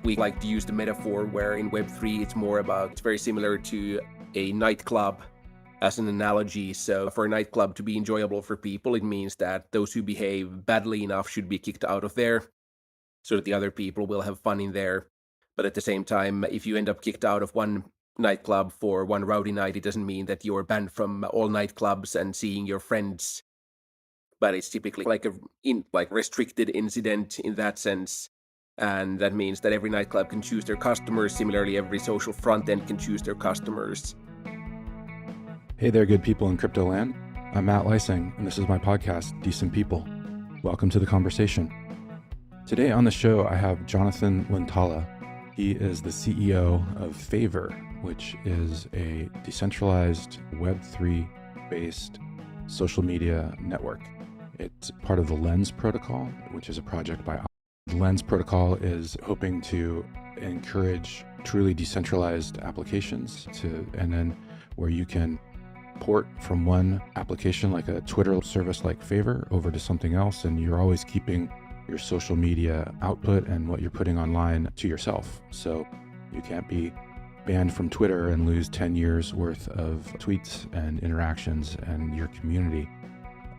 We like to use the metaphor where in Web3 it's very similar to a nightclub as an analogy. So for a nightclub to be enjoyable for people, it means that those who behave badly enough should be kicked out of there so that the other people will have fun in there. But at the same time, if you end up kicked out of one nightclub for one rowdy night, it doesn't mean that you're banned from all nightclubs and seeing your friends. But it's typically like a restricted incident in that sense. And that means that every nightclub can choose their customers. Similarly, every social front end can choose their customers. Hey there, good people in crypto land. I'm Matt Lysing, and this is my podcast, Decent People. Welcome to the conversation. Today on the show, I have Joonatan Lintala. He is the CEO of Phaver, which is a decentralized Web3-based social media network. It's part of the Lens protocol, which is a project by the Lens protocol is hoping to encourage truly decentralized applications and then where you can port from one application like a Twitter service like Phaver over to something else, and you're always keeping your social media output and what you're putting online to yourself. So you can't be banned from Twitter and lose 10 years worth of tweets and interactions and your community.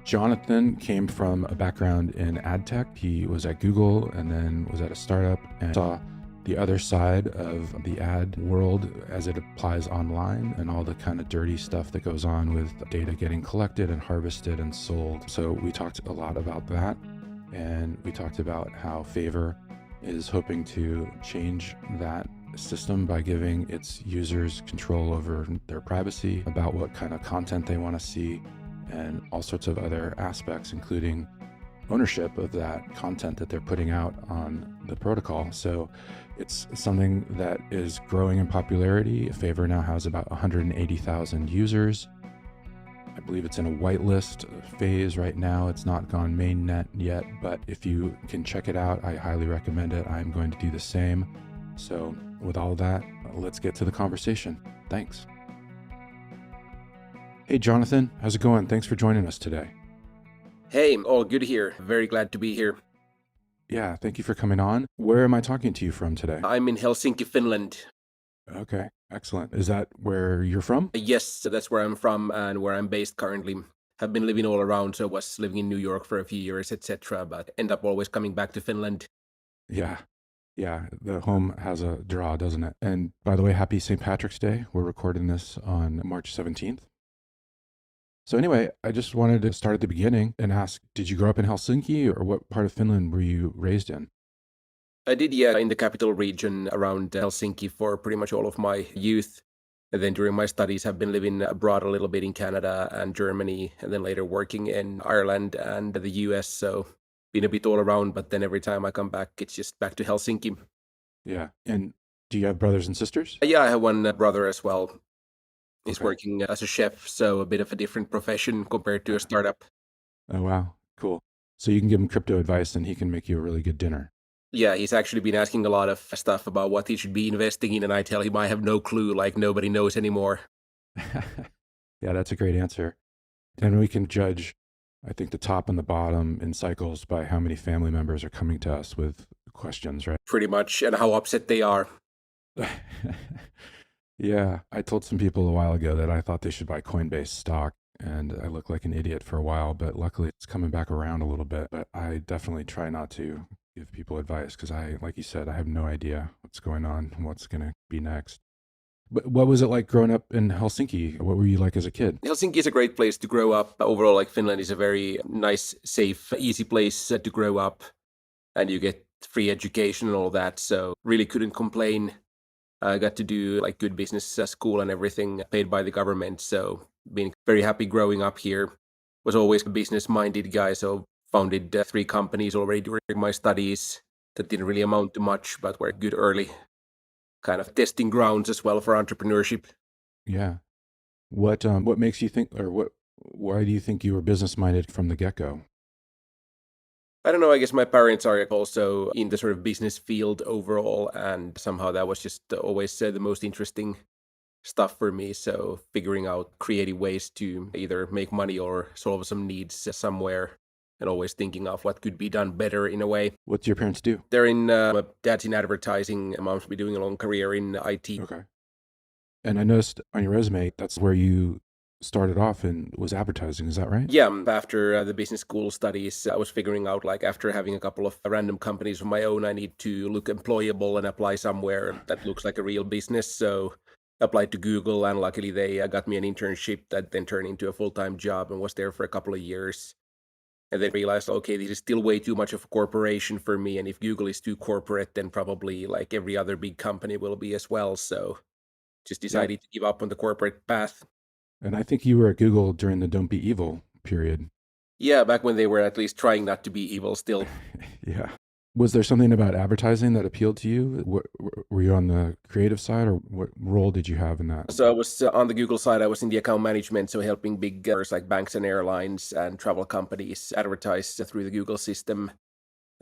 Joonatan came from a background in ad tech. He was at Google and then was at a startup and saw the other side of the ad world as it applies online and all the kind of dirty stuff that goes on with data getting collected and harvested and sold. So we talked a lot about that, and we talked about how Phaver is hoping to change that system by giving its users control over their privacy, about what kind of content they want to see, and all sorts of other aspects, including ownership of that content that they're putting out on the protocol. So it's something that is growing in popularity. Phaver now has about 180,000 users. I believe it's in a whitelist phase right now. It's not gone mainnet yet, but if you can check it out, I highly recommend it. I'm going to do the same. So with all of that, let's get to the conversation. Thanks. Hey, Joonatan, how's it going? Thanks for joining us today. Hey, all good here. Very glad to be here. Yeah, thank you for coming on. Where am I talking to you from today? I'm in Helsinki, Finland. Okay, excellent. Is that where you're from? Yes, that's where I'm from and where I'm based currently. Have been living all around, so was living in New York for a few years, etc., but end up always coming back to Finland. Yeah, the home has a draw, doesn't it? And by the way, happy St. Patrick's Day. We're recording this on March 17th. So anyway, I just wanted to start at the beginning and ask, did you grow up in Helsinki, or what part of Finland were you raised in? I did, yeah, in the capital region around Helsinki for pretty much all of my youth. And then during my studies, have been living abroad a little bit in Canada and Germany, and then later working in Ireland and the US. So been a bit all around, but then every time I come back, it's just back to Helsinki. Yeah. And do you have brothers and sisters? Yeah, I have one brother as well. He's Okay. working as a chef, so a bit of a different profession compared to a startup. Oh, wow. Cool. So you can give him crypto advice and he can make you a really good dinner. Yeah, he's actually been asking a lot of stuff about what he should be investing in, and I tell him I have no clue, like nobody knows anymore. Yeah, that's a great answer. And we can judge, I think, the top and the bottom in cycles by how many family members are coming to us with questions, right? Pretty much, and how upset they are. Yeah, I told some people a while ago that I thought they should buy Coinbase stock, and I looked like an idiot for a while, but luckily it's coming back around a little bit. But I definitely try not to give people advice because like you said, I have no idea what's going on and what's going to be next. But what was it like growing up in Helsinki? What were you like as a kid? Helsinki is a great place to grow up. Overall, like Finland is a very nice, safe, easy place to grow up, and you get free education and all that. So really couldn't complain. I got to do like good business at school and everything paid by the government. So being very happy growing up here. Was always a business-minded guy, so founded 3 companies already during my studies that didn't really amount to much, but were good early kind of testing grounds as well for entrepreneurship. Yeah. What makes you think, or why do you think you were business-minded from the get-go? I don't know, I guess my parents are also in the sort of business field overall, and somehow that was just always the most interesting stuff for me. So figuring out creative ways to either make money or solve some needs somewhere and always thinking of what could be done better in a way. What do your parents do? They're in dad's in advertising, mom's been doing a long career in IT. Okay. And I noticed on your resume, that's where you started off and was advertising. Is that right? Yeah, after the business school studies, I was figuring out like after having a couple of random companies of my own, I need to look employable and apply somewhere that looks like a real business. So applied to Google, and luckily they got me an internship that then turned into a full-time job and was there for a couple of years. And then realized, okay, this is still way too much of a corporation for me. And if Google is too corporate, then probably like every other big company will be as well. So just Yeah. decided to give up on the corporate path. And I think you were at Google during the Don't Be Evil period. Yeah, back when they were at least trying not to be evil still. Yeah. Was there something about advertising that appealed to you? Were you on the creative side, or what role did you have in that? So I was on the Google side, I was in the account management, so helping big like banks and airlines and travel companies advertise through the Google system.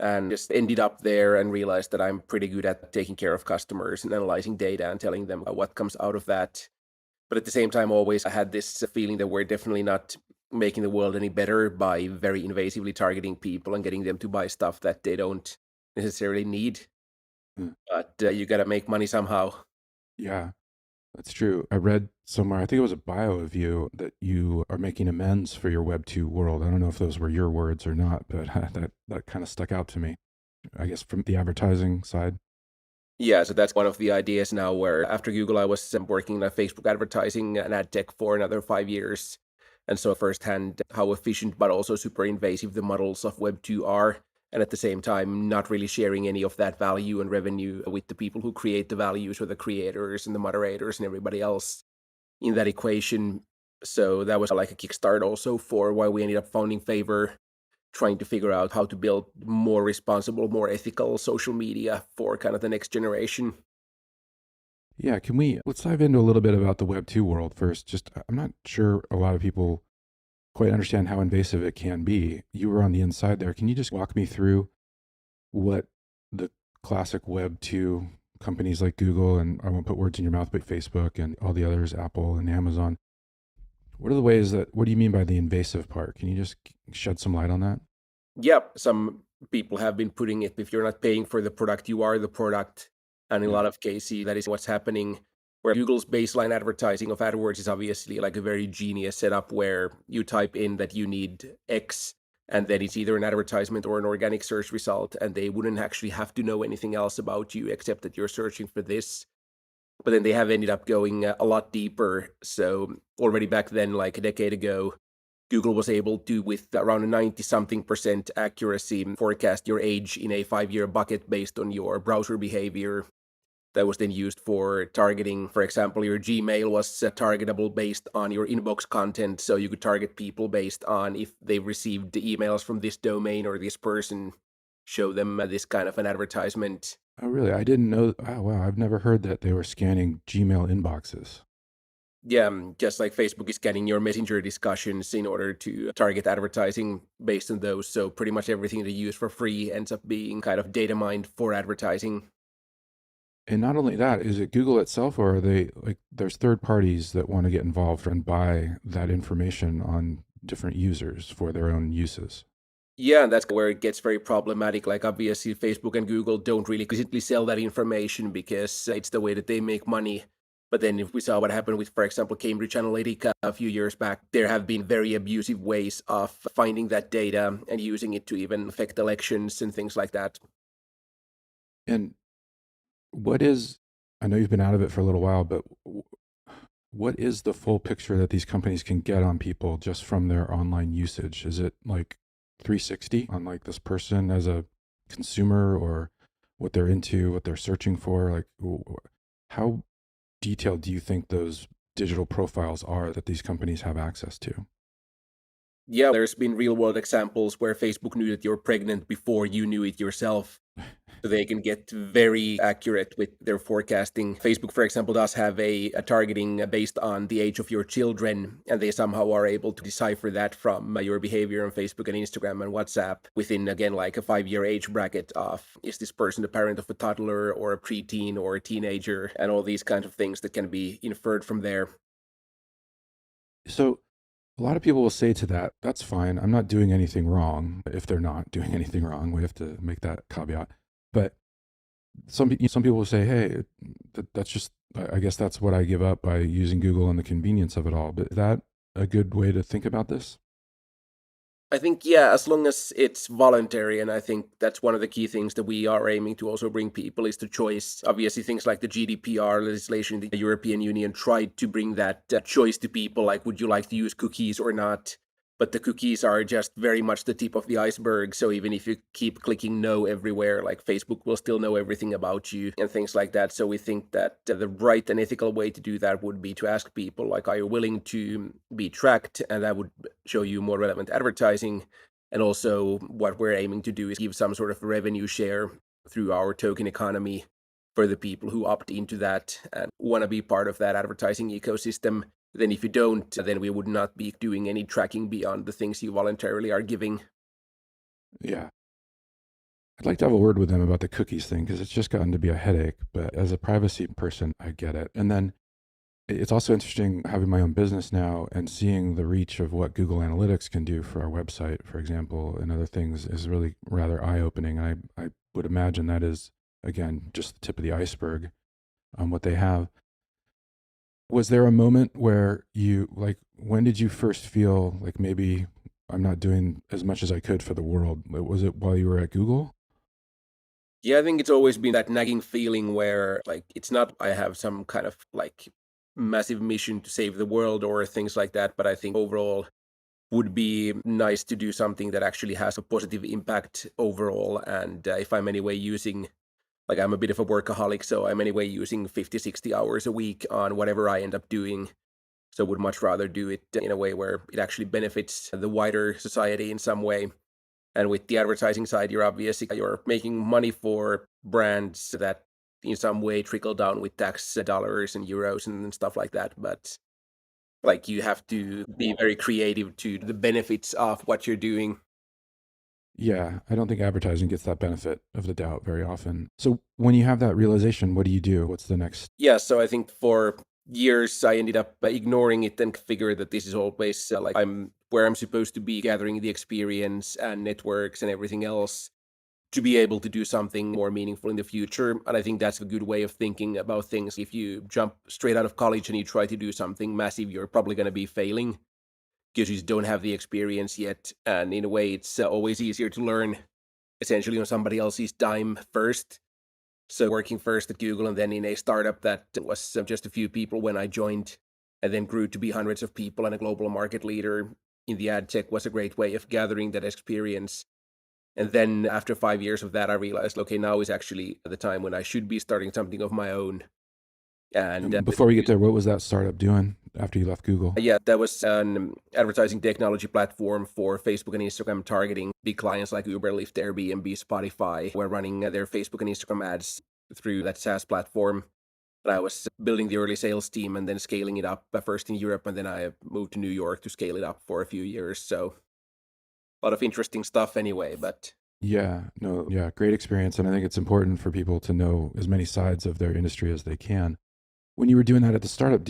And just ended up there and realized that I'm pretty good at taking care of customers and analyzing data and telling them what comes out of that. But at the same time, always I had this feeling that we're definitely not making the world any better by very invasively targeting people and getting them to buy stuff that they don't necessarily need. Mm. But you got to make money somehow. Yeah, that's true. I read somewhere, I think it was a bio of you, that you are making amends for your Web 2 world. I don't know if those were your words or not, but that kind of stuck out to me, I guess, from the advertising side. Yeah, so that's one of the ideas now where after Google, I was working in Facebook advertising and ad tech for another 5 years. And so firsthand how efficient but also super invasive the models of Web 2 are. And at the same time, not really sharing any of that value and revenue with the people who create the values or the creators and the moderators and everybody else in that equation. So that was like a kickstart also for why we ended up founding Phaver, trying to figure out how to build more responsible, more ethical social media for kind of the next generation. Yeah, let's dive into a little bit about the Web 2 world first. Just, I'm not sure a lot of people quite understand how invasive it can be. You were on the inside there. Can you just walk me through what the classic Web 2 companies like Google, and I won't put words in your mouth, but Facebook and all the others, Apple and Amazon, what are the ways what do you mean by the invasive part? Can you just shed some light on that? Yep, some people have been putting it, if you're not paying for the product, you are the product. And in a Yeah. lot of cases, that is what's happening. Where Google's baseline advertising of AdWords is obviously like a very genius setup where you type in that you need X, and then it's either an advertisement or an organic search result, and they wouldn't actually have to know anything else about you except that you're searching for this. But then they have ended up going a lot deeper. So already back then, like a decade ago, Google was able to, with around a 90 something percent accuracy, forecast your age in a 5 year bucket based on your browser behavior. That was then used for targeting. For example, your Gmail was targetable based on your inbox content. So you could target people based on if they received emails from this domain or this person, show them this kind of an advertisement. Oh, really? I didn't know. Oh, wow. I've never heard that they were scanning Gmail inboxes. Yeah, just like Facebook is scanning your messenger discussions in order to target advertising based on those. So pretty much everything they use for free ends up being kind of data mined for advertising. And not only that, is it Google itself, or are they like there's third parties that want to get involved and buy that information on different users for their own uses? Yeah, and that's where it gets very problematic. Like obviously Facebook and Google don't really consistently sell that information because it's the way that they make money. But then if we saw what happened with, for example, Cambridge Analytica a few years back, there have been very abusive ways of finding that data and using it to even affect elections and things like that. And what is, I know you've been out of it for a little while, but what is the full picture that these companies can get on people just from their online usage? Is it like 360 on like this person as a consumer, or what they're into, what they're searching for? Like, how detailed do you think those digital profiles are that these companies have access to? Yeah, there's been real world examples where Facebook knew that you're pregnant before you knew it yourself. So they can get very accurate with their forecasting. Facebook, for example, does have a targeting based on the age of your children, and they somehow are able to decipher that from your behavior on Facebook and Instagram and WhatsApp within, again, like a 5 year age bracket of is this person the parent of a toddler or a preteen or a teenager, and all these kinds of things that can be inferred from there. So A lot of people will say to that, that's fine. I'm not doing anything wrong. If they're not doing anything wrong, we have to make that caveat. But some people will say, hey, that's just, I guess that's what I give up by using Google and the convenience of it all. But is that a good way to think about this? I think, yeah, as long as it's voluntary, and I think that's one of the key things that we are aiming to also bring people is the choice. Obviously, things like the GDPR legislation, the European Union tried to bring that choice to people, like, would you like to use cookies or not? But the cookies are just very much the tip of the iceberg. So even if you keep clicking no everywhere, like Facebook will still know everything about you and things like that. So we think that the right and ethical way to do that would be to ask people, like, are you willing to be tracked? And that would show you more relevant advertising. And also, what we're aiming to do is give some sort of revenue share through our token economy for the people who opt into that and want to be part of that advertising ecosystem. Then if you don't, then we would not be doing any tracking beyond the things you voluntarily are giving. Yeah. I'd like to have a word with them about the cookies thing because it's just gotten to be a headache. But as a privacy person, I get it. And then it's also interesting having my own business now and seeing the reach of what Google Analytics can do for our website, for example, and other things is really rather eye-opening. I would imagine that is, again, just the tip of the iceberg on what they have. Was there a moment where you, like, when did you first feel like maybe I'm not doing as much as I could for the world? Was it while you were at Google? Yeah, I think it's always been that nagging feeling where, like, it's not I have some kind of like massive mission to save the world or things like that, but I think overall would be nice to do something that actually has a positive impact overall. And if I'm anyway using, like, I'm a bit of a workaholic, so I'm anyway using 50, 60 hours a week on whatever I end up doing. So would much rather do it in a way where it actually benefits the wider society in some way. And with the advertising side, you're making money for brands that in some way trickle down with tax dollars and euros and stuff like that. But like, you have to be very creative to the benefits of what you're doing. Yeah, I don't think advertising gets that benefit of the doubt very often. So when you have that realization, what do you do? What's the next? Yeah, so I think for years I ended up ignoring it and figured that this is always like I'm where I'm supposed to be, gathering the experience and networks and everything else to be able to do something more meaningful in the future. And I think that's a good way of thinking about things. If you jump straight out of college and you try to do something massive, you're probably going to be failing because you just don't have the experience yet. And in a way, it's always easier to learn essentially on somebody else's dime first. So working first at Google and then in a startup that was just a few people when I joined and then grew to be hundreds of people and a global market leader in the ad tech was a great way of gathering that experience. And then after 5 years of that, I realized, okay, now is actually the time when I should be starting something of my own. And Before we get there, what was that startup doing after you left Google? yeah, that was an advertising technology platform for Facebook and Instagram targeting big clients like Uber, Lyft, Airbnb, Spotify. Were running their Facebook and Instagram ads through that SaaS platform. And I was building the early sales team and then scaling it up first in Europe, and then I moved to New York to scale it up for a few years. So a lot of interesting stuff anyway, but Yeah, no, yeah, great experience. And I think it's important for people to know as many sides of their industry as they can. When you were doing that at the startup,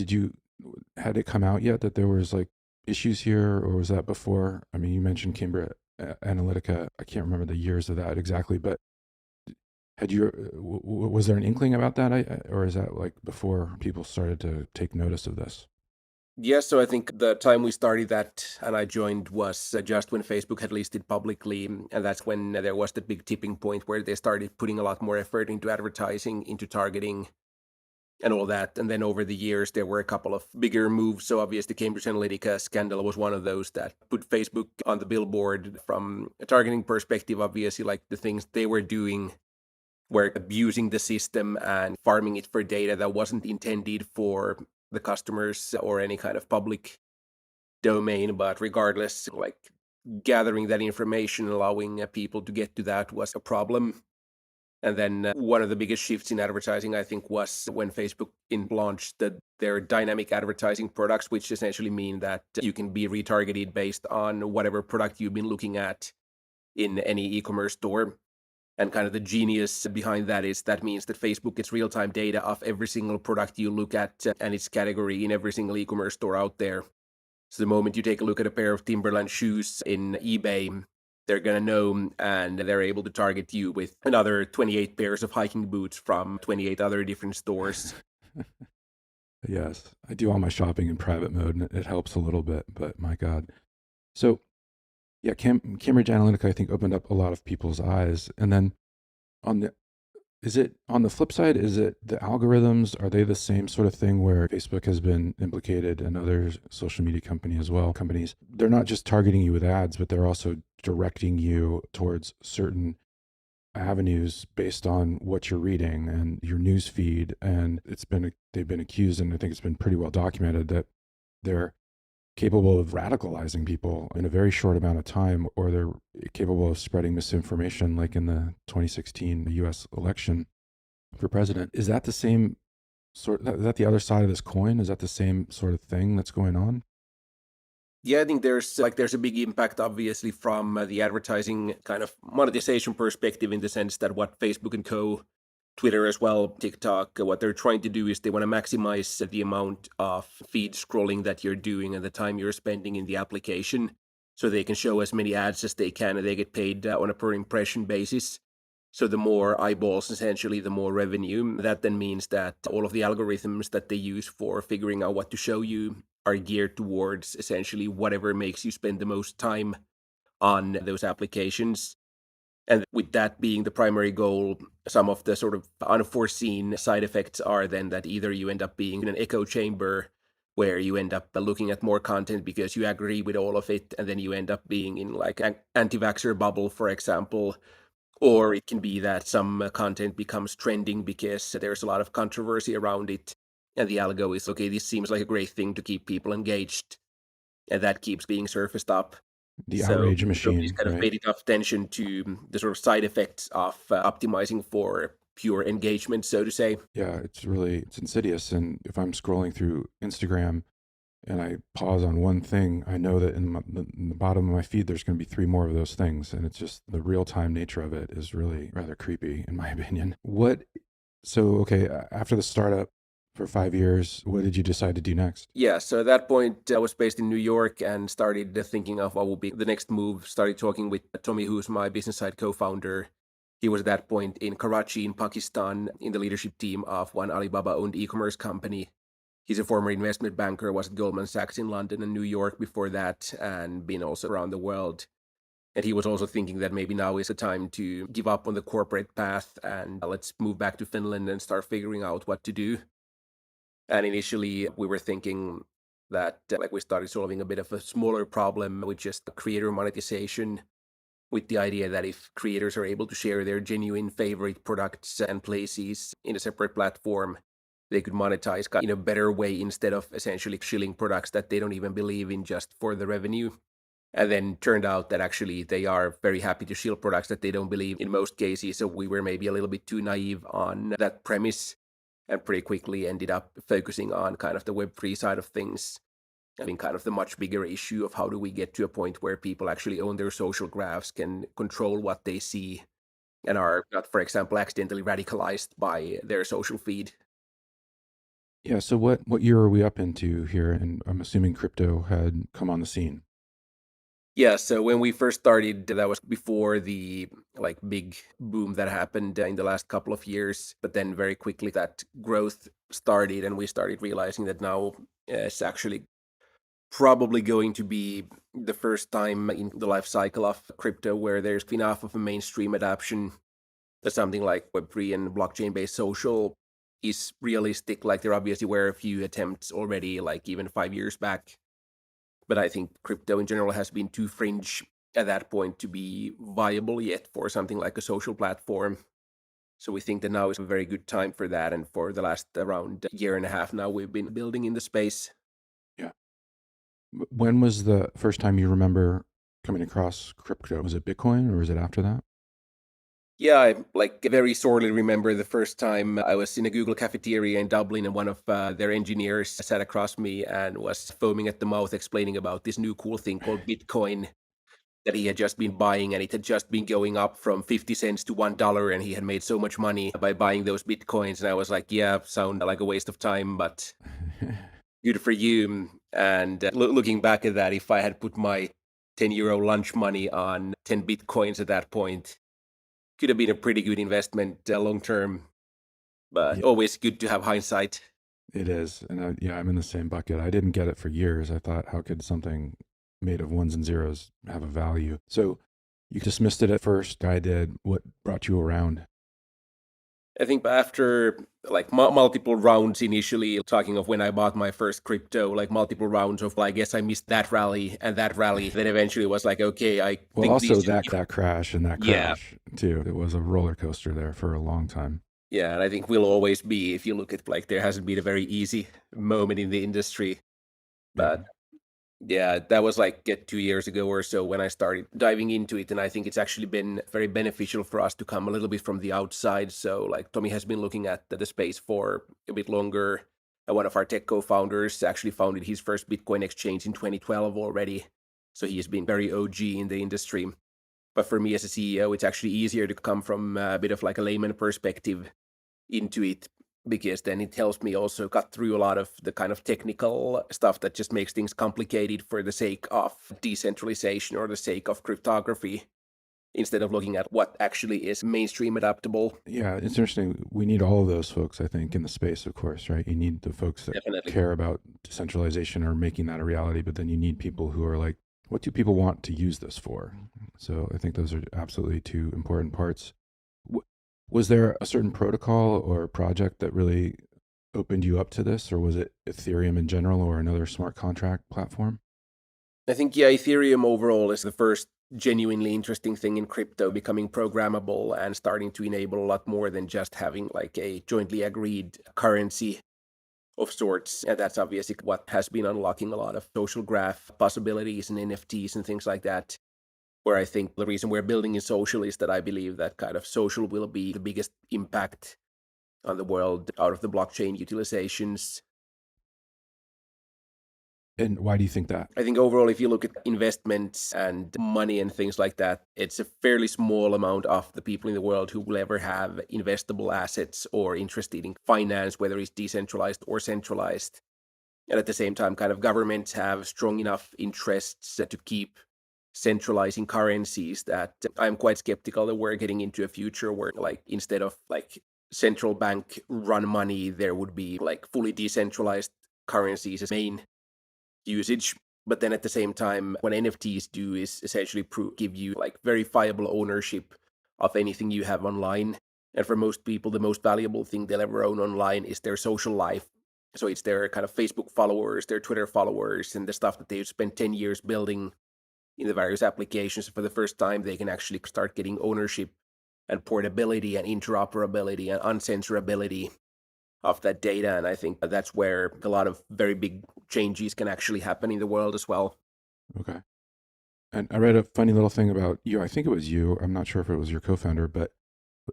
had it come out yet that there was like issues here, or was that before? I mean, you mentioned Cambridge Analytica. I can't remember the years of that exactly, but had you, was there an inkling about that? Or is that like before people started to take notice of this? yeah, so I think the time we started that and I joined was just when Facebook had listed publicly. And that's when there was the big tipping point where they started putting a lot more effort into advertising, into targeting, and all that. And then over the years, there were a couple of bigger moves. So obviously, Cambridge Analytica scandal was one of those that put Facebook on the billboard from a targeting perspective. Obviously, like the things they were doing were abusing the system and farming it for data that wasn't intended for the customers or any kind of public domain. But regardless, like gathering that information, allowing people to get to that was a problem. And then one of the biggest shifts in advertising, I think, was when Facebook launched their dynamic advertising products, which essentially mean that you can be retargeted based on whatever product you've been looking at in any e-commerce store. And kind of the genius behind that is that means that Facebook gets real-time data of every single product you look at and its category in every single e-commerce store out there. So the moment you take a look at a pair of Timberland shoes in eBay, they're gonna know, and they're able to target you with another 28 pairs of hiking boots from 28 other different stores. Yes, I do all my shopping in private mode, and it helps a little bit, but my God. So yeah, Cambridge Analytica, I think, opened up a lot of people's eyes. And then on the is it on the flip side, is it the algorithms? Are they the same sort of thing where Facebook has been implicated and other social media company as well? Companies, they're not just targeting you with ads, but they're also directing you towards certain avenues based on what you're reading and your news feed. And they've been accused, and I think it's been pretty well documented, that they're capable of radicalizing people in a very short amount of time, or they're capable of spreading misinformation, like in the 2016 US election for president. Is that the same is that the other side of this coin? Is that the same sort of thing that's going on? Yeah, I think there's a big impact, obviously, from the advertising kind of monetization perspective, in the sense that what Facebook and Co, Twitter as well, TikTok, what they're trying to do is they want to maximize the amount of feed scrolling that you're doing and the time you're spending in the application, so they can show as many ads as they can, and they get paid on a per impression basis. So the more eyeballs, essentially, the more revenue. That then means that all of the algorithms that they use for figuring out what to show you are geared towards essentially whatever makes you spend the most time on those applications. And with that being the primary goal, some of the sort of unforeseen side effects are then that either you end up being in an echo chamber where you end up looking at more content because you agree with all of it, and then you end up being in like an anti-vaxxer bubble, for example. Or it can be that some content becomes trending because there's a lot of controversy around it, and the algo is, okay, this seems like a great thing to keep people engaged, and that keeps being surfaced up. The So outrage nobody's machine, kind of right? paid enough attention to the sort of side effects of optimizing for pure engagement, so to say. Yeah, it's insidious. And if I'm scrolling through Instagram and I pause on one thing, I know that in the bottom of my feed, there's going to be three more of those things. And it's just the real time nature of it is really rather creepy, in my opinion. Okay, after the startup for 5 years, what did you decide to do next? Yeah, so at that point, I was based in New York and started thinking of what would be the next move. Started talking with Tommy, who's my business side co founder. He was at that point in Karachi, in Pakistan, in the leadership team of one Alibaba owned e commerce company. He's a former investment banker, was at Goldman Sachs in London and New York before that, and been also around the world. And he was also thinking that maybe now is the time to give up on the corporate path and let's move back to Finland and start figuring out what to do. And initially, we were thinking that like we started solving a bit of a smaller problem with just creator monetization, with the idea that if creators are able to share their genuine favorite products and places in a separate platform, they could monetize in a better way instead of essentially shilling products that they don't even believe in just for the revenue. And then turned out that actually they are very happy to shield products that they don't believe in most cases. So we were maybe a little bit too naive on that premise, and pretty quickly ended up focusing on kind of the Web3 side of things. I mean, kind of the much bigger issue of how do we get to a point where people actually own their social graphs, can control what they see, and are not, for example, accidentally radicalized by their social feed. Yeah, so what year are we up into here? And I'm assuming crypto had come on the scene. Yeah, so when we first started, that was before the like big boom that happened in the last couple of years. But then very quickly that growth started, and we started realizing that now it's actually probably going to be the first time in the life cycle of crypto where there's enough of a mainstream adoption that something like Web3 and blockchain-based social is realistic. Like there obviously were a few attempts already, like even 5 years back, but I think crypto in general has been too fringe at that point to be viable yet for something like a social platform. So we think that now is a very good time for that. And for the last around year and a half now, we've been building in the space. Yeah. When was the first time you remember coming across crypto? Was it Bitcoin or was it after that? Yeah, I like very sorely remember the first time I was in a Google cafeteria in Dublin, and one of their engineers sat across me and was foaming at the mouth explaining about this new cool thing called Bitcoin that he had just been buying, and it had just been going up from 50 cents to $1, and he had made so much money by buying those Bitcoins. And I was like, yeah, sound like a waste of time, but good for you. And looking back at that, if I had put my 10 euro lunch money on 10 bitcoins at that point, could have been a pretty good investment long term. But Yeah, always good to have hindsight. it is. And yeah, I'm in the same bucket. I didn't get it for years. I thought, how could something made of ones and zeros have a value? So you dismissed it at first. I did. What brought you around? I think after like multiple rounds initially, talking of when I bought my first crypto, like multiple rounds of, I guess I missed that rally and that rally. Then eventually was like, okay, I Well, think these also two. that crash and that Yeah. crash too. It was a roller coaster there for a long time. Yeah. And I think will always be, if you look at like, there hasn't been a very easy moment in the industry. Yeah. But yeah, that was like 2 years ago or so when I started diving into it. And I think it's actually been very beneficial for us to come a little bit from the outside. So, like, Tommy has been looking at the space for a bit longer. One of our tech co founders actually founded his first Bitcoin exchange in 2012 already. So, he has been very OG in the industry. But for me as a CEO, it's actually easier to come from a bit of like a layman perspective into it, because then it helps me also cut through a lot of the kind of technical stuff that just makes things complicated for the sake of decentralization or the sake of cryptography, instead of looking at what actually is mainstream adaptable. Yeah, it's interesting. We need all of those folks, I think, in the space, of course, right? You need the folks that Definitely. care about decentralization or making that a reality, but then you need people who are like, what do people want to use this for? So I think those are absolutely two important parts. Was there a certain protocol or project that really opened you up to this, or was it Ethereum in general or another smart contract platform? I think, yeah, Ethereum overall is the first genuinely interesting thing in crypto, becoming programmable and starting to enable a lot more than just having like a jointly agreed currency of sorts. And that's obviously what has been unlocking a lot of social graph possibilities and NFTs and things like that. Where I think the reason we're building in social is that I believe that kind of social will be the biggest impact on the world out of the blockchain utilizations. And why do you think that? I think overall, if you look at investments and money and things like that, it's a fairly small amount of the people in the world who will ever have investable assets or interested in finance, whether it's decentralized or centralized. And at the same time, kind of governments have strong enough interests to keep centralizing currencies that I'm quite skeptical that we're getting into a future where, like, instead of like central bank run money, there would be like fully decentralized currencies as main usage. But then at the same time, what NFTs do is essentially give you like verifiable ownership of anything you have online. And for most people, the most valuable thing they'll ever own online is their social life. So it's their kind of Facebook followers, their Twitter followers, and the stuff that they've spent 10 years building in the various applications. For the first time, they can actually start getting ownership and portability and interoperability and uncensorability of that data. And I think that's where a lot of very big changes can actually happen in the world as well. Okay. And I read a funny little thing about you. I think it was you. I'm not sure if it was your co-founder, but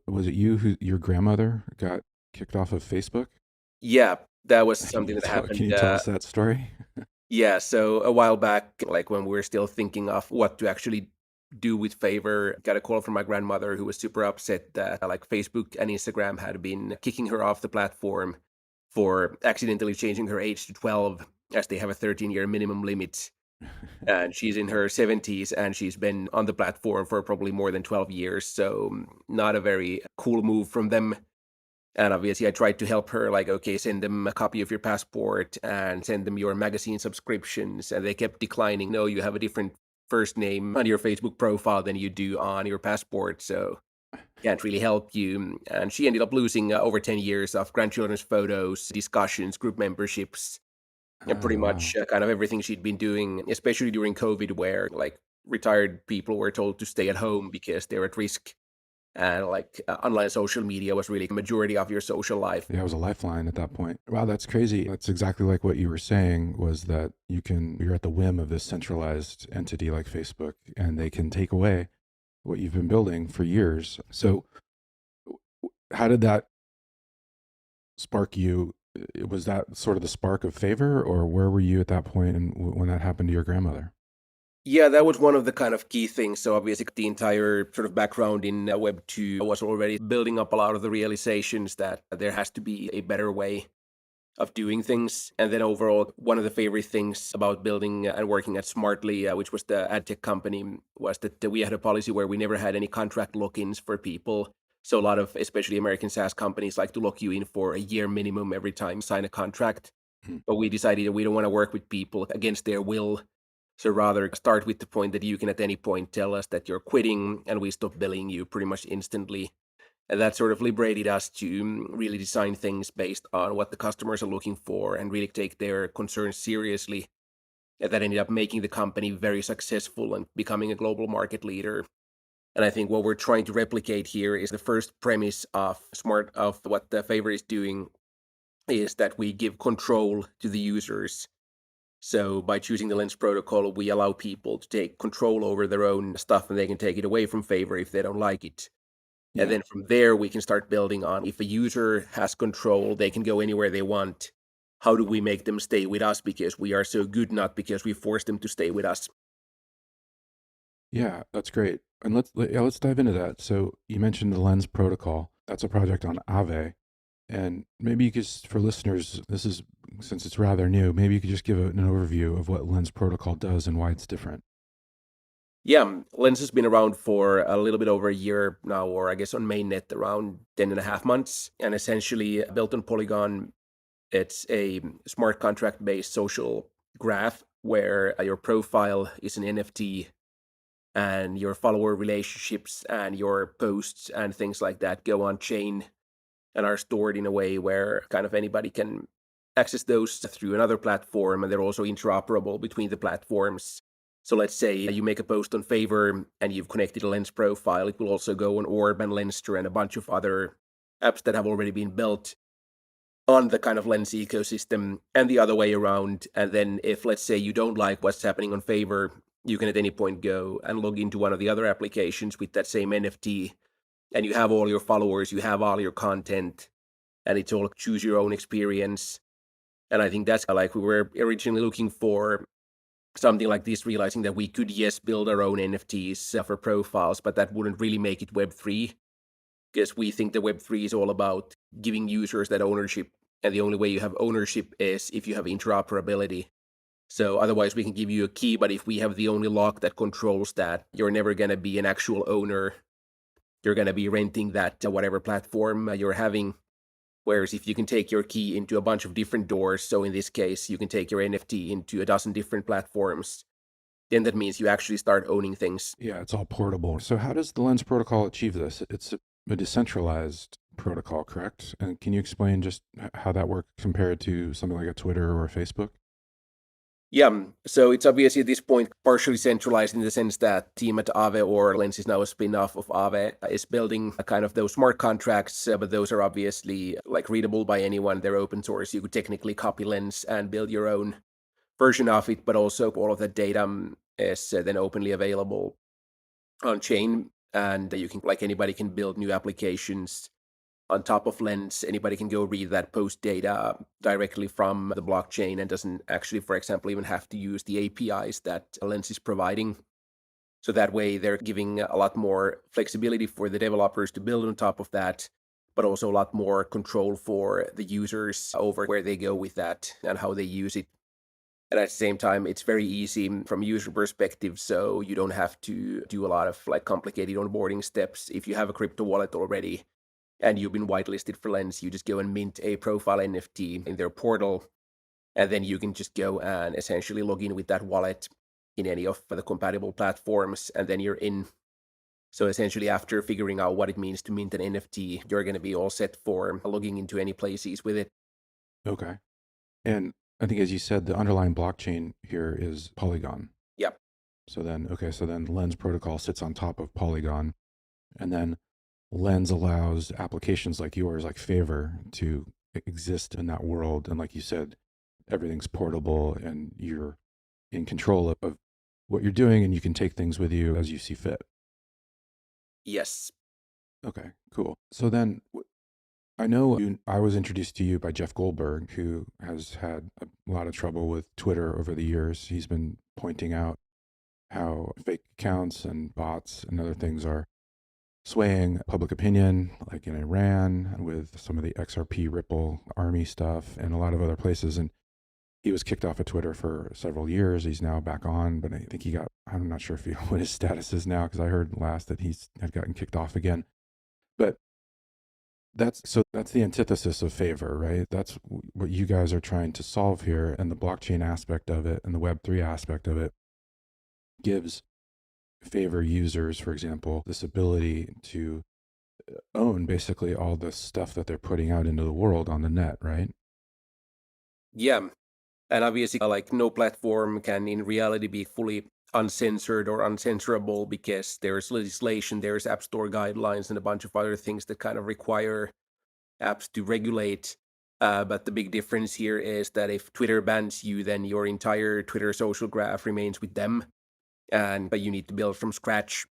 was it you who your grandmother got kicked off of Facebook? Yeah, that was Can something you that tell, happened. can you tell us that story? Yeah, so a while back, like when we were still thinking of what to actually do with Phaver, got a call from my grandmother who was super upset that like Facebook and Instagram had been kicking her off the platform for accidentally changing her age to 12, as they have a 13-year minimum limit. And she's in her 70s and she's been on the platform for probably more than 12 years. So not a very cool move from them. And obviously, I tried to help her, like, okay, send them a copy of your passport and send them your magazine subscriptions. And they kept declining. No, you have a different first name on your Facebook profile than you do on your passport. So can't really help you. And she ended up losing over 10 years of grandchildren's photos, discussions, group memberships, and pretty Oh, much wow. kind of everything she'd been doing, especially during COVID, where like retired people were told to stay at home because they're at risk. And like online social media was really the majority of your social life. Yeah, it was a lifeline at that point. Wow, that's crazy. That's exactly like what you were saying, was that you're at the whim of this centralized entity like Facebook, and they can take away what you've been building for years. So how did that spark you? Was that sort of the spark of Favor, or where were you at that point and when that happened to your grandmother? Yeah, that was one of the kind of key things. So obviously, the entire sort of background in Web 2 was already building up a lot of the realizations that there has to be a better way of doing things. And then overall, one of the favorite things about building and working at Smartly, which was the ad tech company, was that we had a policy where we never had any contract lock-ins for people. So a lot of, especially American SaaS companies, like to lock you in for a year minimum every time you sign a contract. Hmm. But we decided that we don't want to work with people against their will. So rather start with the point that you can at any point tell us that you're quitting and we stop billing you pretty much instantly. And that sort of liberated us to really design things based on what the customers are looking for and really take their concerns seriously. And that ended up making the company very successful and becoming a global market leader. And I think what we're trying to replicate here is the first premise of what the Phaver is doing is that we give control to the users. So by choosing the Lens protocol, we allow people to take control over their own stuff, and they can take it away from Phaver if they don't like it. And Yeah. then from there, we can start building on if a user has control, they can go anywhere they want. How do we make them stay with us because we are so good, not because we force them to stay with us? Yeah, that's great. And let's dive into that. So you mentioned the Lens protocol. That's a project on Aave. And maybe you could, for listeners, this is since it's rather new, maybe you could just give an overview of what Lens protocol does and why it's different. Yeah, Lens has been around for a little bit over a year now, or I guess on mainnet around 10 and a half months, and essentially built on Polygon. It's a smart contract based social graph where your profile is an NFT and your follower relationships and your posts and things like that go on chain and are stored in a way where kind of anybody can access those through another platform, and they're also interoperable between the platforms. So let's say you make a post on Phaver and you've connected a Lens profile, it will also go on Orb and Lenster and a bunch of other apps that have already been built on the kind of Lens ecosystem, and the other way around. And then if, let's say, you don't like what's happening on Phaver, you can at any point go and log into one of the other applications with that same NFT, and you have all your followers, you have all your content, and it's all choose your own experience. And I think that's like we were originally looking for something like this, realizing that we could, yes, build our own NFTs for profiles, but that wouldn't really make it Web3, because we think the Web3 is all about giving users that ownership. And the only way you have ownership is if you have interoperability. So otherwise, we can give you a key, but if we have the only lock that controls that, you're never going to be an actual owner. You're going to be renting that whatever platform you're having. Whereas if you can take your key into a bunch of different doors, so in this case, you can take your NFT into a dozen different platforms, then that means you actually start owning things. Yeah, it's all portable. So how does the Lens protocol achieve this? It's a decentralized protocol, correct? And can you explain just how that works compared to something like a Twitter or a Facebook? Yeah, so it's obviously at this point partially centralized in the sense that team at Aave, or Lens is now a spin-off of Aave, is building a kind of those smart contracts, but those are obviously like readable by anyone. They're open source. You could technically copy Lens and build your own version of it, but also all of that data is then openly available on chain, and you can, like anybody can build new applications on top of Lens. Anybody can go read that post data directly from the blockchain and doesn't actually, for example, even have to use the APIs that Lens is providing. So that way they're giving a lot more flexibility for the developers to build on top of that, but also a lot more control for the users over where they go with that and how they use it. And at the same time, it's very easy from a user perspective, so you don't have to do a lot of like complicated onboarding steps. If you have a crypto wallet already and you've been whitelisted for Lens, you just go and mint a profile NFT in their portal, and then you can just go and essentially log in with that wallet in any of the compatible platforms, and then you're in. So essentially, after figuring out what it means to mint an NFT, you're going to be all set for logging into any places with it. Okay. And I think, as you said, the underlying blockchain here is Polygon. Yep. So then Lens protocol sits on top of Polygon, and then Lens allows applications like yours, like Phaver, to exist in that world. And like you said, everything's portable and you're in control of what you're doing, and you can take things with you as you see fit. Yes. Okay, cool. So then I know I was introduced to you by Jeff Goldberg, who has had a lot of trouble with Twitter over the years. He's been pointing out how fake accounts and bots and other things are swaying public opinion, like in Iran with some of the XRP Ripple army stuff and a lot of other places. And he was kicked off of Twitter for several years. He's now back on, but I think I'm not sure if what his status is now, because I heard last that he's had gotten kicked off again. But that's the antithesis of Phaver, right? That's what you guys are trying to solve here. And the blockchain aspect of it and the Web3 aspect of it gives Phaver users, for example, this ability to own basically all the stuff that they're putting out into the world on the net, right? Yeah. And obviously, like, no platform can in reality be fully uncensored or uncensorable because there's legislation, there's App Store guidelines, and a bunch of other things that kind of require apps to regulate. But the big difference here is that if Twitter bans you, then your entire Twitter social graph remains with them, but you need to build from scratch.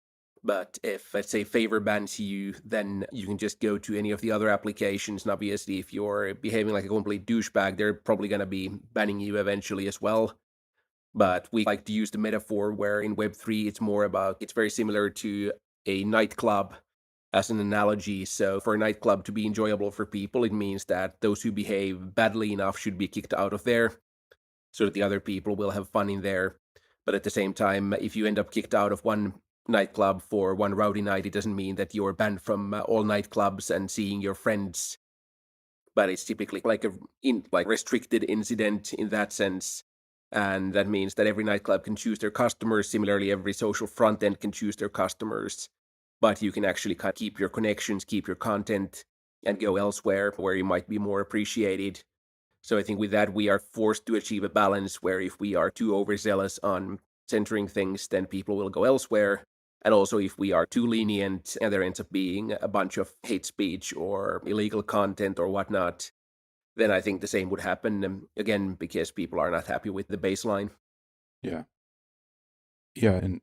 But if, let's say, Phaver bans you, then you can just go to any of the other applications. And obviously, if you're behaving like a complete douchebag, they're probably going to be banning you eventually as well. But we like to use the metaphor where in Web3, it's very similar to a nightclub as an analogy. So for a nightclub to be enjoyable for people, it means that those who behave badly enough should be kicked out of there so that the other people will have fun in there. But at the same time, if you end up kicked out of one nightclub for one rowdy night, it doesn't mean that you're banned from all nightclubs and seeing your friends. But it's typically like a restricted incident in that sense. And that means that every nightclub can choose their customers. Similarly, every social front end can choose their customers. But you can actually kind of keep your connections, keep your content, and go elsewhere where you might be more appreciated. So I think with that, we are forced to achieve a balance where if we are too overzealous on censoring things, then people will go elsewhere. And also, if we are too lenient and there ends up being a bunch of hate speech or illegal content or whatnot, then I think the same would happen again because people are not happy with the baseline. Yeah. Yeah. And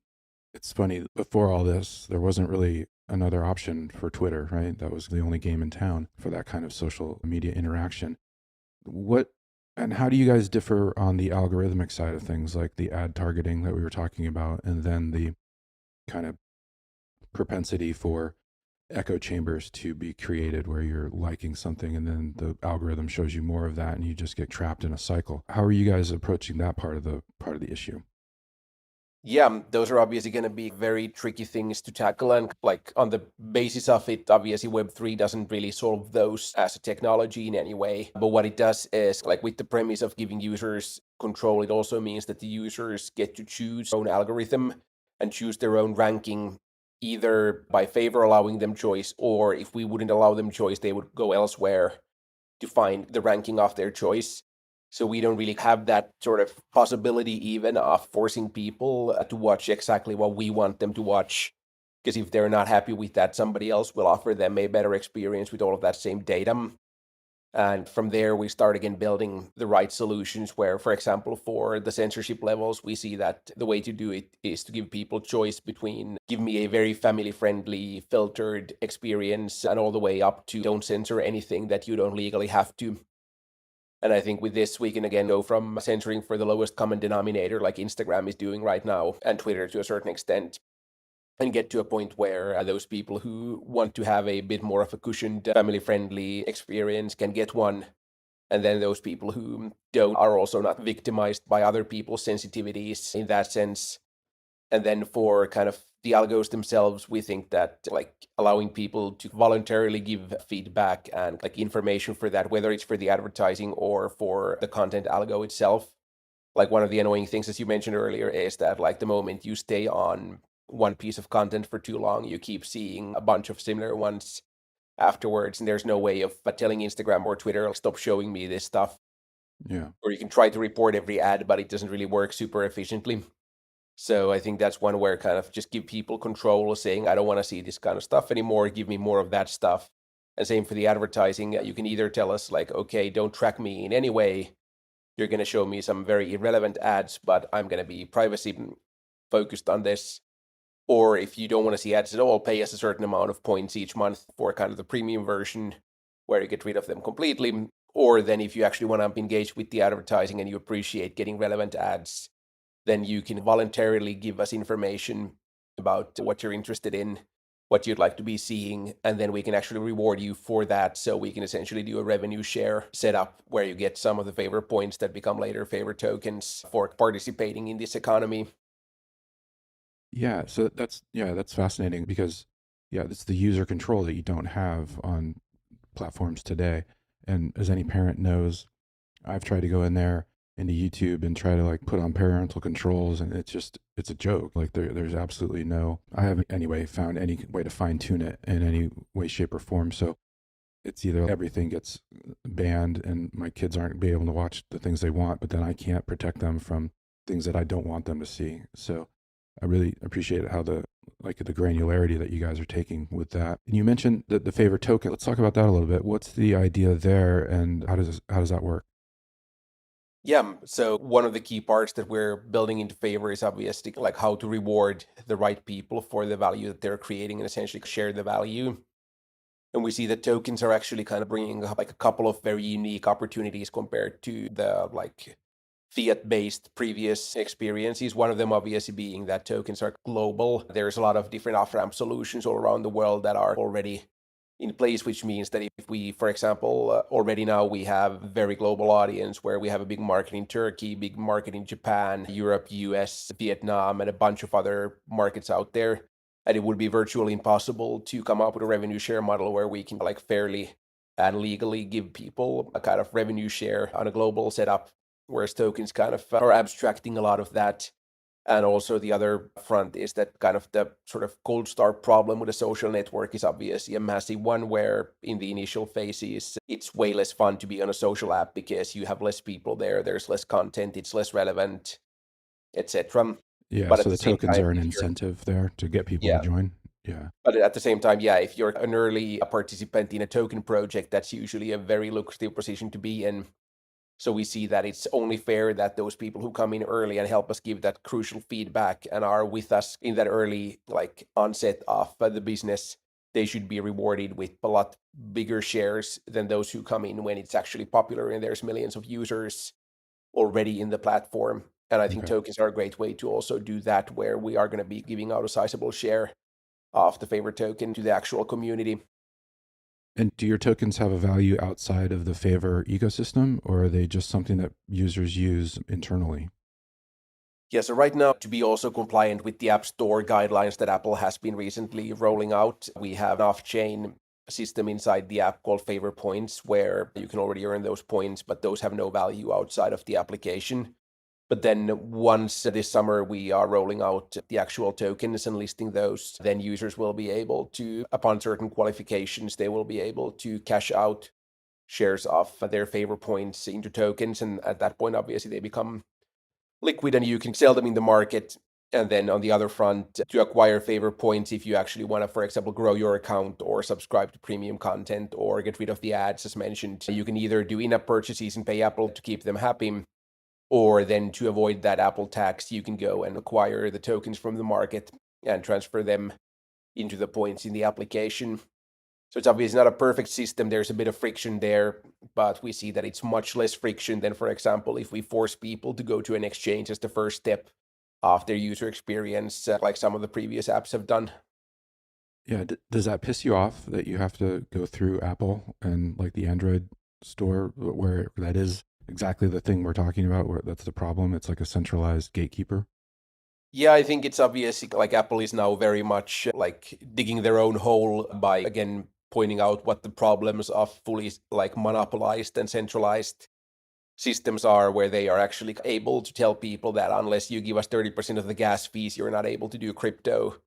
it's funny, before all this, there wasn't really another option for Twitter, right? That was the only game in town for that kind of social media interaction. And how do you guys differ on the algorithmic side of things, like the ad targeting that we were talking about, and then the kind of propensity for echo chambers to be created where you're liking something and then the algorithm shows you more of that and you just get trapped in a cycle? How are you guys approaching that part of the issue? Yeah, those are obviously going to be very tricky things to tackle. And like on the basis of it, obviously Web3 doesn't really solve those as a technology in any way. But what it does is, like, with the premise of giving users control, it also means that the users get to choose their own algorithm and choose their own ranking, either by Phaver allowing them choice, or if we wouldn't allow them choice, they would go elsewhere to find the ranking of their choice. So we don't really have that sort of possibility even of forcing people to watch exactly what we want them to watch. Because if they're not happy with that, somebody else will offer them a better experience with all of that same data. And from there, we start again building the right solutions where, for example, for the censorship levels, we see that the way to do it is to give people choice between give me a very family-friendly, filtered experience and all the way up to don't censor anything that you don't legally have to. And I think with this, we can again go from censoring for the lowest common denominator, like Instagram is doing right now, and Twitter to a certain extent, and get to a point where those people who want to have a bit more of a cushioned, family friendly experience can get one. And then those people who don't are also not victimized by other people's sensitivities in that sense. And then for kind of the algos themselves, we think that like allowing people to voluntarily give feedback and like information for that, whether it's for the advertising or for the content algo itself. Like one of the annoying things, as you mentioned earlier, is that like the moment you stay on one piece of content for too long, you keep seeing a bunch of similar ones afterwards. And there's no way of telling Instagram or Twitter, stop showing me this stuff. Yeah. Or you can try to report every ad, but it doesn't really work super efficiently. So I think that's one where kind of just give people control, saying, I don't want to see this kind of stuff anymore. Give me more of that stuff. And same for the advertising. You can either tell us like, okay, don't track me in any way. You're going to show me some very irrelevant ads, but I'm going to be privacy focused on this. Or if you don't want to see ads at all, pay us a certain amount of points each month for kind of the premium version where you get rid of them completely. Or then if you actually want to engage with the advertising and you appreciate getting relevant ads, then you can voluntarily give us information about what you're interested in. what you'd like to be seeing, and then we can actually reward you for that. So we can essentially do a revenue share setup where you get some of the favor points that become later favor tokens for participating in this economy. Yeah, so that's fascinating because it's the user control that you don't have on platforms today. And as any parent knows, I've tried to go in there into YouTube and try to like put on parental controls, and it's a joke. Like there's absolutely no, I haven't anyway found any way to fine tune it in any way, shape, or form. So it's either everything gets banned and my kids aren't be able to watch the things they want, but then I can't protect them from things that I don't want them to see. So I really appreciate how the granularity that you guys are taking with that. And you mentioned the favorite token. Let's talk about that a little bit. What's the idea there, and how does that work? Yeah, so one of the key parts that we're building into Favor is obviously like how to reward the right people for the value that they're creating and essentially share the value. And we see that tokens are actually kind of bringing up like a couple of very unique opportunities compared to the like fiat-based previous experiences. One of them obviously being that tokens are global. There's a lot of different off-ramp solutions all around the world that are already in place, which means that if we, for example, already now we have very global audience where we have a big market in Turkey, big market in Japan, Europe, US, Vietnam, and a bunch of other markets out there. And it would be virtually impossible to come up with a revenue share model where we can like fairly and legally give people a kind of revenue share on a global setup, whereas tokens kind of are abstracting a lot of that. And also the other front is that kind of the sort of cold start problem with a social network is obviously a massive one where in the initial phases, it's way less fun to be on a social app because you have less people there, there's less content, it's less relevant, etc. Yeah, But at so the the same tokens time, are an if you're, incentive there to get people to yeah, join. Yeah. but at the same time, yeah, if you're an early participant in a token project, that's usually a very lucrative position to be in. So we see that it's only fair that those people who come in early and help us give that crucial feedback and are with us in that early like onset of the business, they should be rewarded with a lot bigger shares than those who come in when it's actually popular and there's millions of users already in the platform. And I think Okay. tokens are a great way to also do that, where we are going to be giving out a sizable share of the favorite token to the actual community. And do your tokens have a value outside of the Favor ecosystem, or are they just something that users use internally? Yeah, so right now, to be also compliant with the App Store guidelines that Apple has been recently rolling out, we have an off-chain system inside the app called Favor Points, where you can already earn those points, but those have no value outside of the application. But then once this summer we are rolling out the actual tokens and listing those, then users will be able to, upon certain qualifications, they will be able to cash out shares of their Favor Points into tokens. And at that point, obviously, they become liquid and you can sell them in the market. And then on the other front, to acquire favor points, if you actually want to, for example, grow your account or subscribe to premium content or get rid of the ads, as mentioned, you can either do in app purchases and pay Apple to keep them happy, or then to avoid that Apple tax, you can go and acquire the tokens from the market and transfer them into the points in the application. So it's obviously not a perfect system. There's a bit of friction there, but we see that it's much less friction than, for example, if we force people to go to an exchange as the first step of their user experience, like some of the previous apps have done. Yeah. Does that piss you off that you have to go through Apple and like the Android store where that is exactly the thing we're talking about, where that's the problem? It's like a centralized gatekeeper. Yeah, I think it's obvious like Apple is now very much like digging their own hole by again pointing out what the problems of fully like monopolized and centralized systems are, where they are actually able to tell people that unless you give us 30% of the gas fees, you're not able to do crypto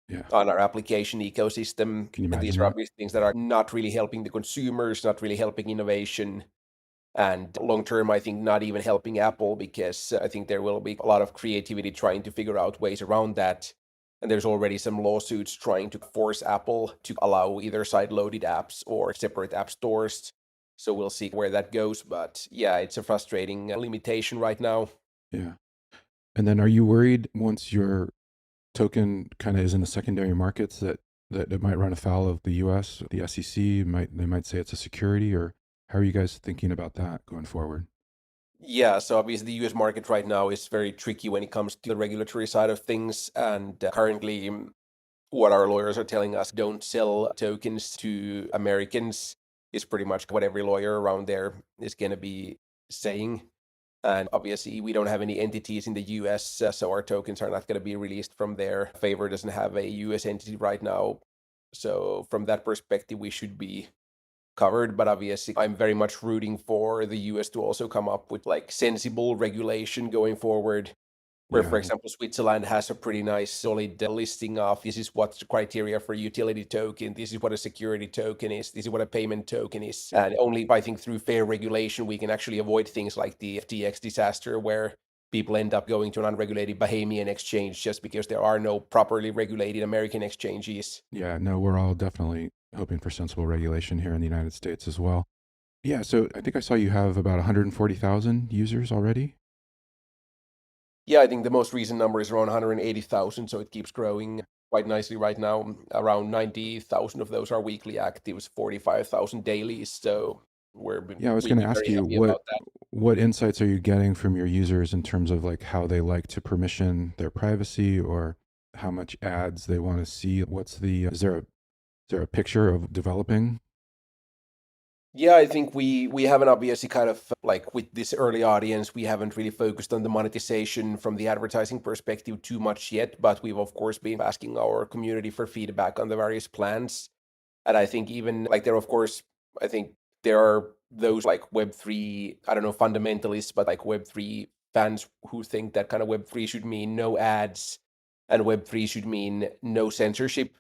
Yeah. on our application ecosystem. Can you And imagine these are that? obviously things that are not really helping the consumers, not really helping innovation. And long term, I think not even helping Apple, because I think there will be a lot of creativity trying to figure out ways around that. And there's already some lawsuits trying to force Apple to allow either side-loaded apps or separate app stores. So we'll see where that goes. But yeah, it's a frustrating limitation right now. Yeah. And then are you worried once your token kind of is in the secondary markets that it might run afoul of the US, the SEC they might say it's a security, or how are you guys thinking about that going forward? Yeah, so obviously the US market right now is very tricky when it comes to the regulatory side of things. And currently, what our lawyers are telling us, don't sell tokens to Americans, is pretty much what every lawyer around there is going to be saying. And obviously, we don't have any entities in the US, so our tokens are not going to be released from there. Phaver doesn't have a US entity right now. So, from that perspective, we should be covered. But obviously, I'm very much rooting for the US to also come up with like sensible regulation going forward, where, for Yeah. example, Switzerland has a pretty nice, solid listing of this is what's the criteria for a utility token, this is what a security token is, this is what a payment token is. And only by, I think, through fair regulation, we can actually avoid things like the FTX disaster, where people end up going to an unregulated Bahamian exchange just because there are no properly regulated American exchanges. Yeah. No, we're all definitely hoping for sensible regulation here in the United States as well. Yeah. So I think I saw you have about 140,000 users already. Yeah, I think the most recent number is around 180,000, so it keeps growing quite nicely right now. Around 90,000 of those are weekly actives, 45,000 daily. So Yeah, I was we've going to been ask very you happy about that. what insights are you getting from your users in terms of like how they like to permission their privacy or how much ads they want to see? What's the is there a picture of developing? Yeah, I think we haven't obviously kind of like with this early audience, we haven't really focused on the monetization from the advertising perspective too much yet, but we've of course been asking our community for feedback on the various plans. And I think even like there, of course, I think there are those like Web3, I don't know, fundamentalists, but like Web3 fans who think that kind of Web3 should mean no ads and Web3 should mean no censorship,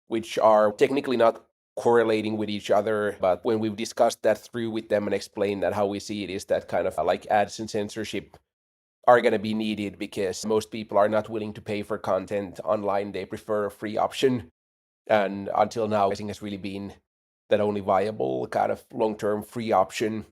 which are technically not correlating with each other. But when we've discussed that through with them and explained that how we see it is that kind of like ads and censorship are going to be needed because most people are not willing to pay for content online. They prefer a free option. And until now, I think has really been that only viable kind of long-term free option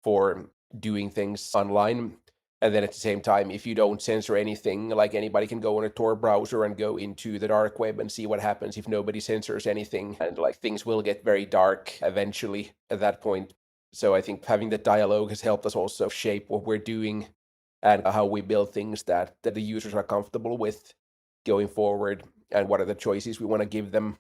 for doing things online. And then at the same time, if you don't censor anything, like anybody can go on a Tor browser and go into the dark web and see what happens if nobody censors anything. And like things will get very dark eventually at that point. So I think having that dialogue has helped us also shape what we're doing and how we build things that the users are comfortable with going forward and what are the choices we want to give them.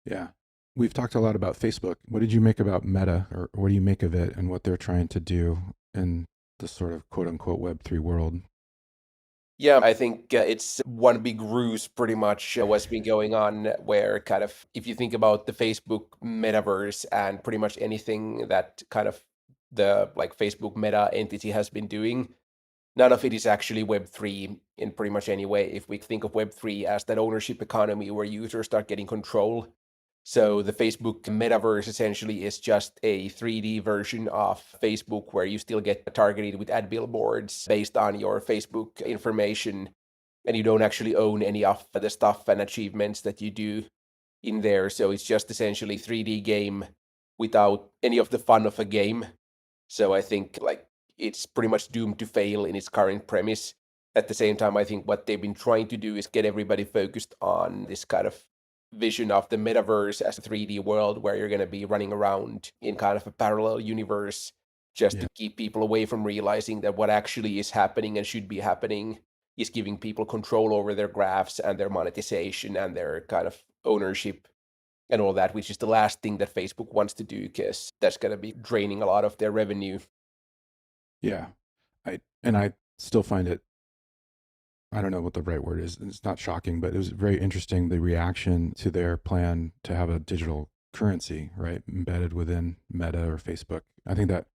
Yeah. We've talked a lot about Facebook. What did you make about Meta, or what do you make of it and what they're trying to do in the sort of quote unquote Web3 world? Yeah, I think it's one big ruse pretty much what's been going on, where kind of if you think about the Facebook metaverse and pretty much anything that kind of the like Facebook Meta entity has been doing, none of it is actually Web3 in pretty much any way. If we think of Web3 as that ownership economy where users start getting control. So the Facebook metaverse essentially is just a 3D version of Facebook where you still get targeted with ad billboards based on your Facebook information, and you don't actually own any of the stuff and achievements that you do in there. So it's just essentially 3D game without any of the fun of a game. So I think like it's pretty much doomed to fail in its current premise. At the same time, I think what they've been trying to do is get everybody focused on this kind of vision of the metaverse as a 3D world where you're going to be running around in kind of a parallel universe just Yeah. to keep people away from realizing that what actually is happening and should be happening is giving people control over their graphs and their monetization and their kind of ownership and all that, which is the last thing that Facebook wants to do because that's going to be draining a lot of their revenue. Yeah. I still find it, I don't know what the right word is. It's not shocking, but it was very interesting the reaction to their plan to have a digital currency, right, embedded within Meta or Facebook. I think that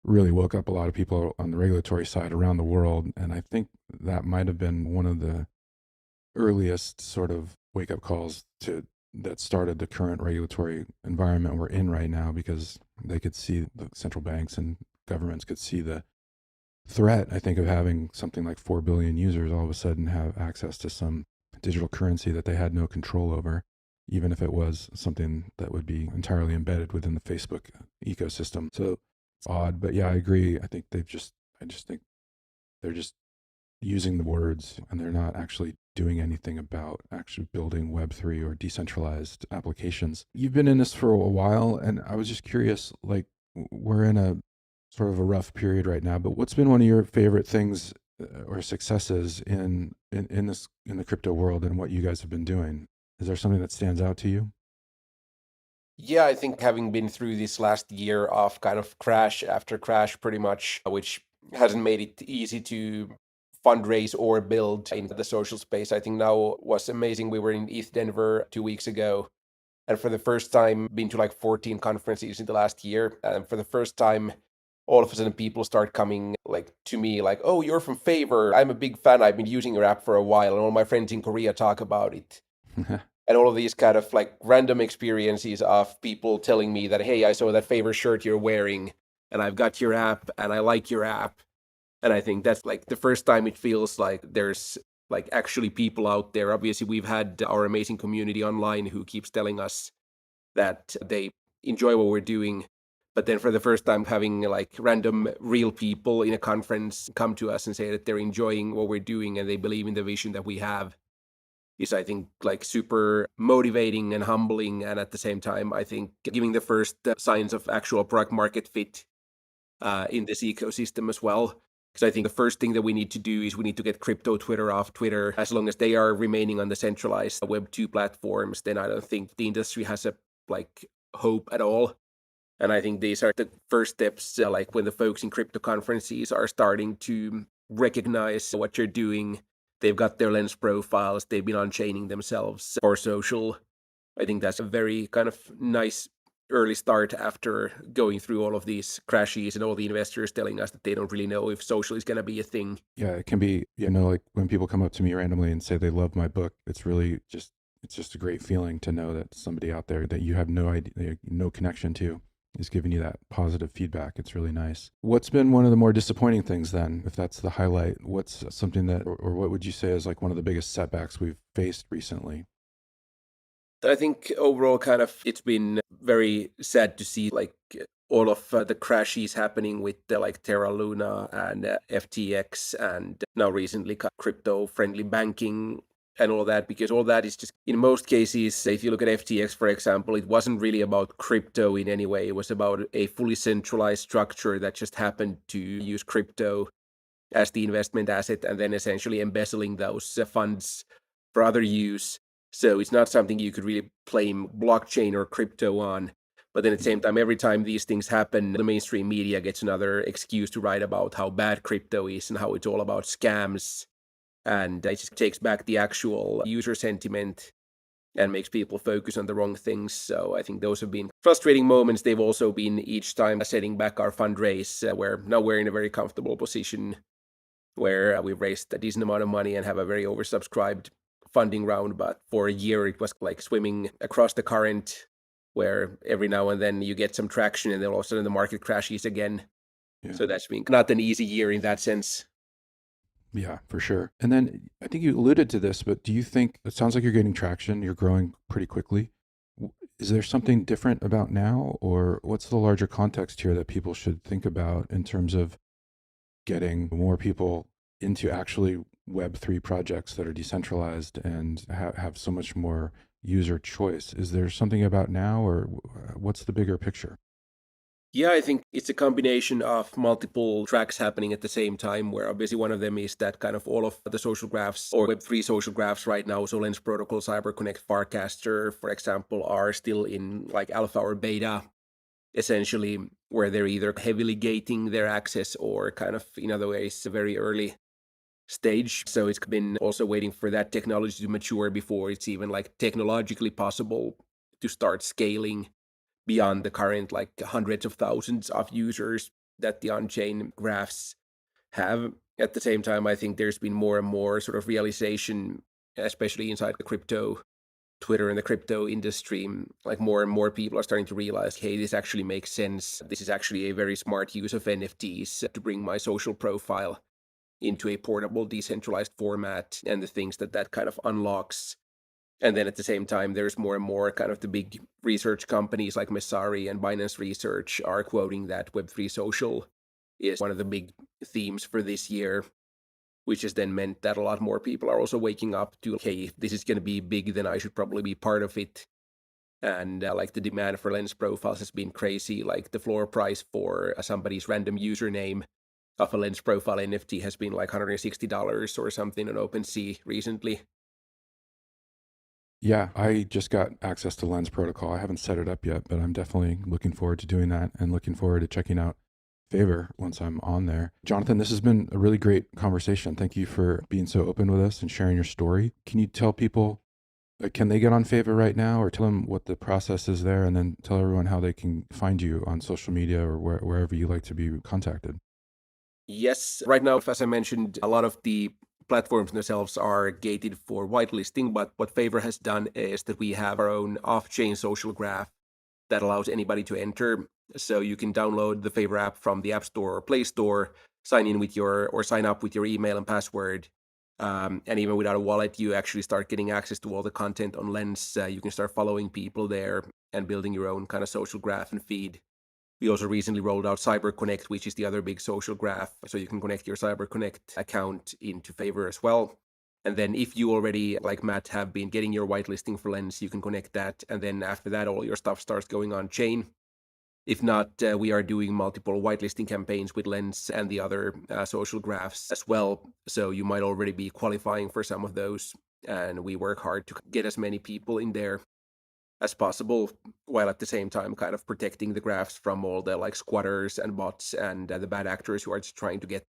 really woke up a lot of people on the regulatory side around the world. And I think that might have been one of the earliest sort of wake up calls to that started the current regulatory environment we're in right now, because they could see, the central banks and governments could see the threat, I think, of having something like 4 billion users all of a sudden have access to some digital currency that they had no control over, even if it was something that would be entirely embedded within the Facebook ecosystem. So it's odd, but yeah, I agree. I just think they're just using the words and they're not actually doing anything about actually building Web3 or decentralized applications. You've been in this for a while, and I was just curious, like, we're in a sort of a rough period right now, but what's been one of your favorite things or successes in this in the crypto world and what you guys have been doing? Is there something that stands out to you? Yeah, I think having been through this last year of kind of crash after crash, pretty much, which hasn't made it easy to fundraise or build in the social space. I think now was amazing. We were in ETH Denver 2 weeks ago, and for the first time, been to like 14 conferences in the last year. And for the first time, all of a sudden, people start coming like to me, like, "Oh, you're from Phaver. I'm a big fan. I've been using your app for a while, and all my friends in Korea talk about it." And all of these kind of like random experiences of people telling me that, hey, I saw that Favor shirt you're wearing, and I've got your app, and I like your app. And I think that's like the first time it feels like there's like actually people out there. Obviously, we've had our amazing community online who keeps telling us that they enjoy what we're doing. But then for the first time, having like random real people in a conference come to us and say that they're enjoying what we're doing and they believe in the vision that we have is, I think, like super motivating and humbling. And at the same time, I think giving the first signs of actual product market fit in this ecosystem as well. Because I think the first thing that we need to do is we need to get crypto Twitter off Twitter. As long as they are remaining on the centralized Web2 platforms, then I don't think the industry has a like hope at all. And I think these are the first steps, like when the folks in crypto conferences are starting to recognize what you're doing. They've got their lens profiles, they've been on-chaining themselves for social. I think that's a very kind of nice early start after going through all of these crashes and all the investors telling us that they don't really know if social is going to be a thing. Yeah, it can be, like when people come up to me randomly and say they love my book, it's just a great feeling to know that somebody out there that you have no idea, no connection to, is giving you that positive feedback. It's really nice. What's been one of the more disappointing things then, if that's the highlight? What's something that, or what would you say is like one of the biggest setbacks we've faced recently? I think overall, kind of, it's been very sad to see like all of the crashes happening with like Terra Luna and FTX, and now recently crypto-friendly banking and all that, because all that is just, in most cases, if you look at FTX, for example, it wasn't really about crypto in any way. It was about a fully centralized structure that just happened to use crypto as the investment asset and then essentially embezzling those funds for other use. So it's not something you could really blame blockchain or crypto on. But then at the same time, every time these things happen, the mainstream media gets another excuse to write about how bad crypto is and how it's all about scams. And it just takes back the actual user sentiment and makes people focus on the wrong things. So I think those have been frustrating moments. They've also been each time setting back our fundraise, where now we're in a very comfortable position where we've raised a decent amount of money and have a very oversubscribed funding round. But for a year, it was like swimming across the current, where every now and then you get some traction and then all of a sudden the market crashes again. Yeah. So that's been not an easy year in that sense. Yeah, for sure. And then I think you alluded to this, but do you think it sounds like you're getting traction, you're growing pretty quickly? Is there something different about now, or what's the larger context here that people should think about in terms of getting more people into actually Web3 projects that are decentralized and have so much more user choice? Is there something about now, or what's the bigger picture? Yeah, I think it's a combination of multiple tracks happening at the same time, where obviously one of them is that kind of all of the social graphs or Web3 social graphs right now, so Lens Protocol, CyberConnect, Farcaster, for example, are still in like alpha or beta, essentially, where they're either heavily gating their access or kind of in other ways a very early stage. So it's been also waiting for that technology to mature before it's even like technologically possible to start scaling beyond the current like hundreds of thousands of users that the on-chain graphs have. At the same time, I think there's been more and more sort of realization, especially inside the crypto Twitter and the crypto industry, like more and more people are starting to realize, hey, this actually makes sense. This is actually a very smart use of NFTs to bring my social profile into a portable, decentralized format and the things that that kind of unlocks. And then at the same time, there's more and more kind of the big research companies like Messari and Binance Research are quoting that Web3 social is one of the big themes for this year, which has then meant that a lot more people are also waking up to, okay, if this is going to be big, then I should probably be part of it. And like the demand for lens profiles has been crazy. Like the floor price for somebody's random username of a lens profile NFT has been like $160 or something on OpenSea recently. Yeah, I just got access to Lens Protocol. I haven't set it up yet, but I'm definitely looking forward to doing that and looking forward to checking out Phaver once I'm on there. Joonatan, this has been a really great conversation. Thank you for being so open with us and sharing your story. Can you tell people, can they get on Phaver right now, or tell them what the process is there, and then tell everyone how they can find you on social media or wherever you like to be contacted? Yes, right now, as I mentioned, a lot of the platforms themselves are gated for whitelisting, but what Phaver has done is that we have our own off-chain social graph that allows anybody to enter. So you can download the Phaver app from the App Store or Play Store, sign up with your email and password. And even without a wallet, you actually start getting access to all the content on Lens. You can start following people there and building your own kind of social graph and feed. We also recently rolled out CyberConnect, which is the other big social graph. So you can connect your CyberConnect account into Phaver as well. And then if you already, like Matt, have been getting your whitelisting for Lens, you can connect that. And then after that, all your stuff starts going on chain. If not, we are doing multiple whitelisting campaigns with Lens and the other social graphs as well. So you might already be qualifying for some of those. And we work hard to get as many people in there as possible, while at the same time kind of protecting the graphs from all the like squatters and bots and the bad actors who are just trying to get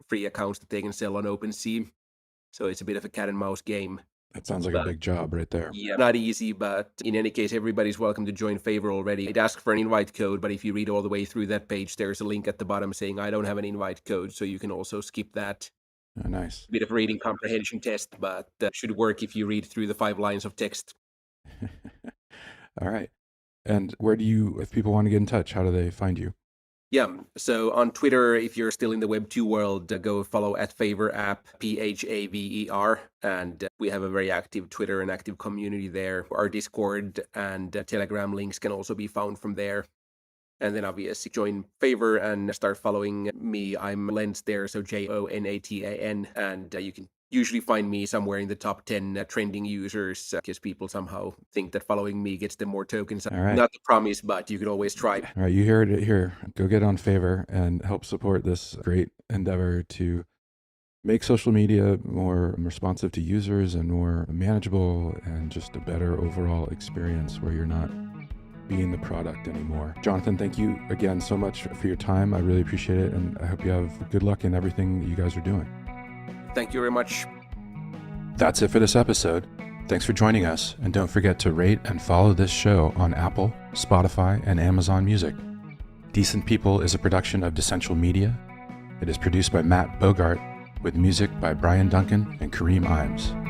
free accounts that they can sell on OpenSea. So it's a bit of a cat and mouse game. That sounds like a big job right there. Yeah, not easy, but in any case, everybody's welcome to join Phaver already. It asks for an invite code, but if you read all the way through that page, there's a link at the bottom saying I don't have an invite code, so you can also skip that. Oh, nice. Bit of a reading comprehension test, but should work if you read through the 5 lines of text. All right. And if people want to get in touch, how do they find you? Yeah, so on Twitter, if you're still in the Web 2 world, go follow at Phaver app, Phaver, and we have a very active Twitter and active community there. Our Discord and Telegram links can also be found from there. And then obviously join Phaver and start following me. I'm Lens there, so Jonatan, and you can usually find me somewhere in the top 10 trending users, because people somehow think that following me gets them more tokens. All right. Not the promise, but you can always try. All right, you heard it here. Go get on Phaver and help support this great endeavor to make social media more responsive to users and more manageable, and just a better overall experience where you're not being the product anymore. Joonatan, thank you again so much for your time. I really appreciate it, and I hope you have good luck in everything that you guys are doing. Thank you very much. That's it for this episode. Thanks for joining us, and don't forget to rate and follow this show on Apple, Spotify, and Amazon Music. Decent People is a production of DeCent Media. It is produced by Matt Bogart, with music by Brian Duncan and Kareem Imes.